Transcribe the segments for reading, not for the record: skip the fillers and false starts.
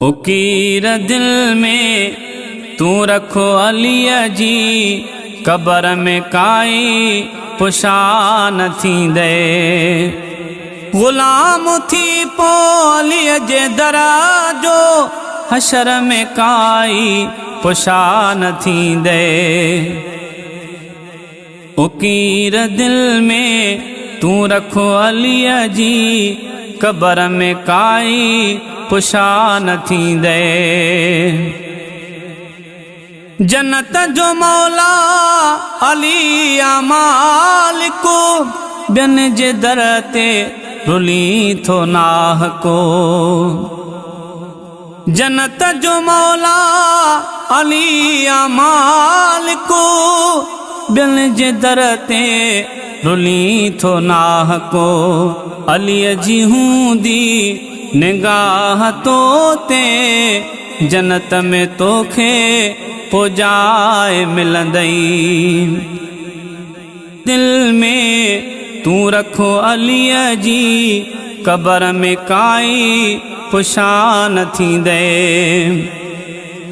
उकीर दिल में तू रखो अलीअ जी, कबर में काई पुछा न थींदे। ग़ुलाम थी पो अलीअ जे दराजो, हशर में काई पुछा न थींदे। उकीर दिल में तू रखो अलीअ जी, कबर में काई पुछा न थींदे। जन्नत जो मौला अली आ मालिको, ॿियनि जे दर ते रुली थो नाह को। जन्नत जो मौला अली आ मालिको, ॿियनि जे दर ते रुली थो नाह को। अलीअ जी हूंदी निगाह तो ते, जन्नत में तोखे पोजाए मिलंदई। दिल में तू रखो अलीअ जी, कबर में काई पुछा न थींदे।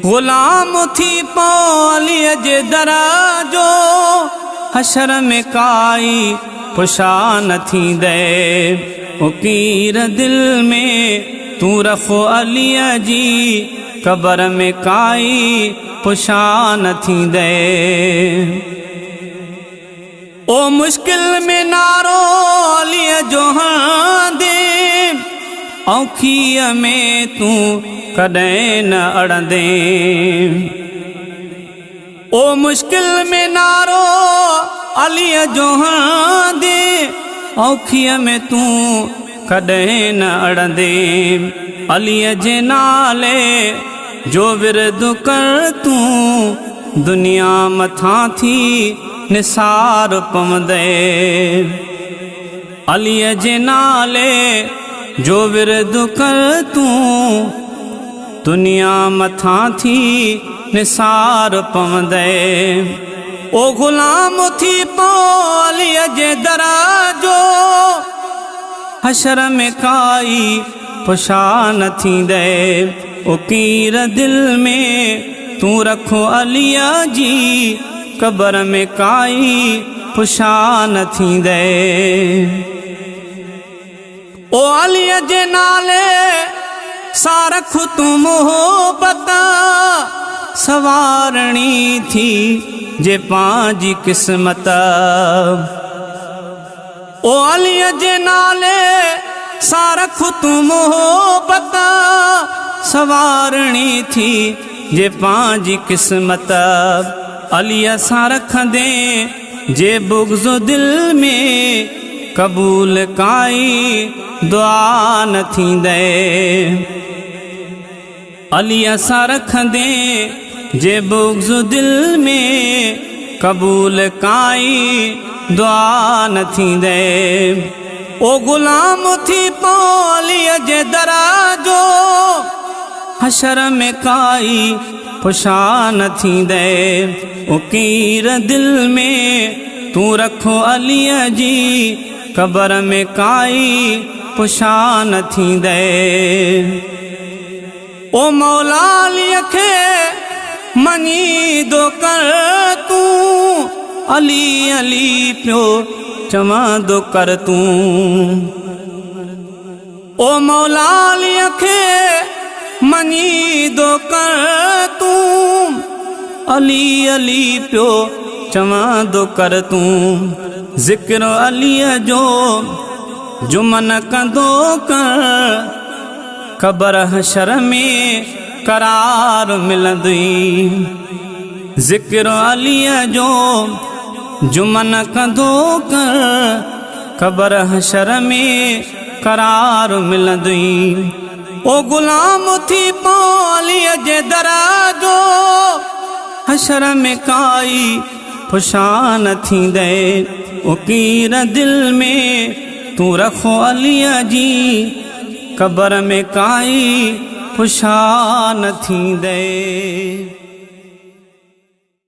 ग़ुलाम थी पो अलीअ जे दराजो, हशर में काई पुछा न थींदे। उकीर दिल में तू रखो अलीअ जी, कबर में काई पुछा न थींदे। ओ मुश्किल में नारो अलीअ जो हंदे, औखीअ में तू कॾहिं न अड़ंदे। ओ मुश्किल में नारो अलीअ जो हंदे, औखीअ में तू कॾहिं न अड़ंदे। अलीअ जे नाले जो विरद कर तू, दुनिया मथां थी निसार पवंदे। अलीअ जे नाले जो विरद कर तू, दुनिया मथां थी निसार पवंदे। ओ ग़ुलाम थी पो अलीअ जे दराजो, हशर में काई पुछा न थींदे। उकीर दिल में तू रखो अलीअ जी, कबर में काई पुछा न थींदे। ओ अलीअ जे नाले सां रख तू मोहब्बत, सवारणी थी जे पंहिंजी क़िस्मत। ओ अलीअ जे नाले सां रख तू मोहब्बत, सवारणी थी जे पंहिंजी क़िस्मत। अलीअ सां रखंदे जे बुग़्ज़ दिल में, क़बूल काई दुआ न थींदे। अलीअ सां रखंदे जे बुग़्ज़ दिल में, क़बूल काई दुआ न थींदे। ओ ग़ुलाम थी पो अलीअ जे दराजो, हशर में काई पुछा न थींदे। उकीर दिल में तू रखो अलीअ जी, कबर में काई पुछा न थींदे। ओ मौला अलीअ खे मञी दो कर तू, अली अली पियो चवंदो कर तू। ओ मौला अलीअ खे मञी दो कर तू, अली अली पियो चवंदो कर तू। ज़िक्र अलीअ जो जुमन कंदो कर, कबर हशर में करार मिलंदी। ज़िक्र अलीअ जो जुमन कंदो कर, कबर हशर में करार मिलंदी। ओ ग़ुलाम थी पो अलीअ जे दराजो, हशर में काई पुछा न थींदे। उकीर दिल में तू रखो अलीअ जी, कबर में काई पुछा न थींदे।